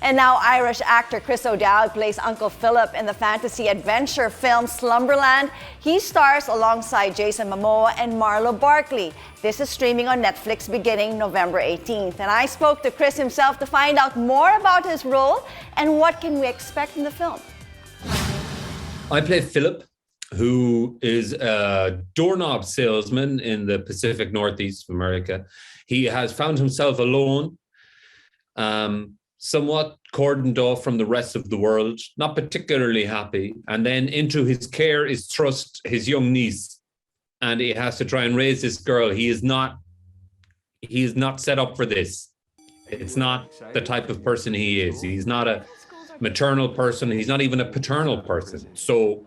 And now Irish actor Chris O'Dowd plays Uncle Philip in the fantasy adventure film Slumberland. He stars alongside Jason Momoa and Marlow Barkley. This is streaming on Netflix beginning November 18th. And I spoke to Chris himself to find out more about his role and what can we expect in the film. I play Philip, who is a doorknob salesman in the Pacific Northeast of America. He has found himself alone, somewhat cordoned off from the rest of the world, not particularly happy. And then into his care is thrust his young niece, and he has to try and raise this girl. He is not set up for this. It's not the type of person he is. He's not a maternal person. He's not even a paternal person. So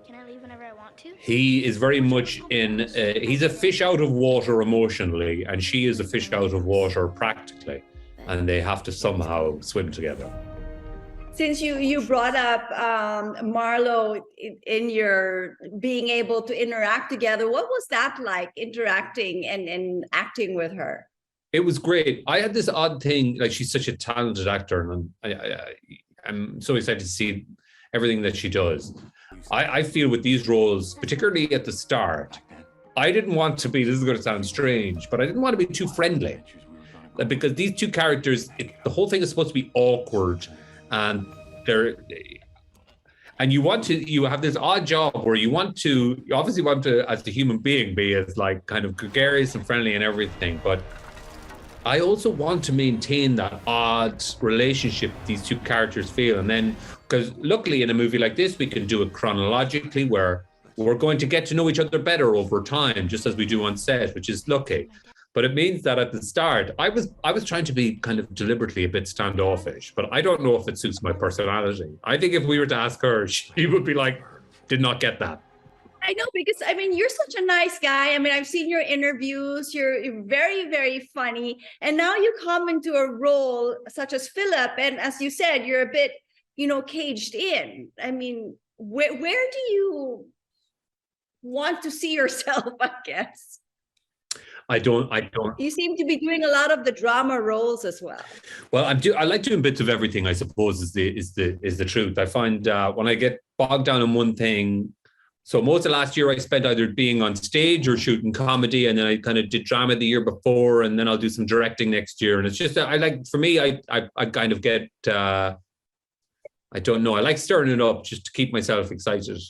he is very much he's a fish out of water emotionally, and she is a fish out of water practically. And they have to somehow swim together. Since you brought up Marlow in your being able to interact together, what was that like, interacting and acting with her? It was great. I had this odd thing, like she's such a talented actor, and I'm so excited to see everything that she does. I feel with these roles, particularly at the start, I didn't want to be, this is going to sound strange, but I didn't want to be too friendly. Because these two characters, the whole thing is supposed to be awkward, and you have this odd job where you obviously want to, as a human being, be as like kind of gregarious and friendly and everything, but I also want to maintain that odd relationship these two characters feel. And then, because luckily in a movie like this, we can do it chronologically, where we're going to get to know each other better over time, just as we do on set, which is lucky. But it means that at the start, I was trying to be kind of deliberately a bit standoffish, but I don't know if it suits my personality. I think if we were to ask her, she would be like, did not get that. I know, because I mean, you're such a nice guy. I mean, I've seen your interviews. You're very, very funny. And now you come into a role such as Philip. And as you said, you're a bit, caged in. I mean, where do you want to see yourself, I guess? I don't. You seem to be doing a lot of the drama roles as well. Well, I like doing bits of everything, I suppose, is the truth. I find when I get bogged down in one thing, so most of last year I spent either being on stage or shooting comedy, and then I kind of did drama the year before, and then I'll do some directing next year. And it's just, I kind of get, I don't know, I like stirring it up just to keep myself excited.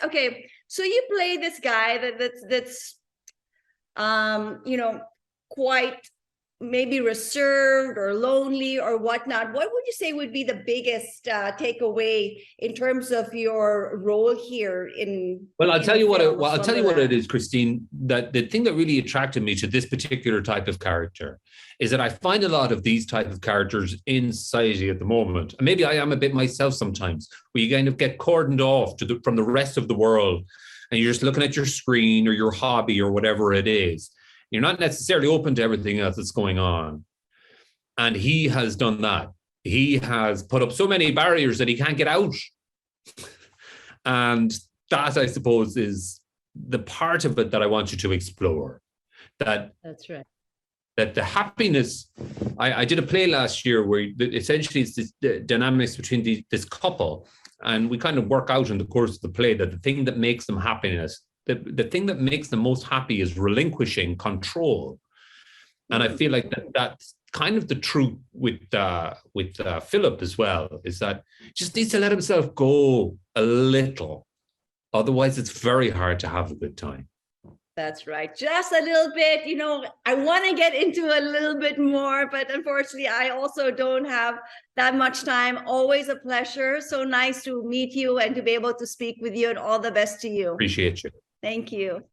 Okay, so you play this guy that's quite maybe reserved or lonely or whatnot. What would you say would be the biggest takeaway in terms of your role here I'll tell you what it is, Christine, that the thing that really attracted me to this particular type of character is that I find a lot of these type of characters in society at the moment. And maybe I am a bit myself sometimes, where you kind of get cordoned off from the rest of the world, and you're just looking at your screen or your hobby or whatever it is. You're not necessarily open to everything else that's going on. And he has done that. He has put up so many barriers that he can't get out. And that, I suppose, is the part of it that I want you to explore. That's right. That the happiness, I did a play last year where essentially it's this dynamics between this couple. And we kind of work out in the course of the play that the thing that makes them happiness, the thing that makes them most happy is relinquishing control. And I feel like that's kind of the truth with Philip as well, is that he just needs to let himself go a little. Otherwise, it's very hard to have a good time. That's right. Just a little bit, I want to get into a little bit more, but unfortunately, I also don't have that much time. Always a pleasure. So nice to meet you and to be able to speak with you, and all the best to you. Appreciate you. Thank you.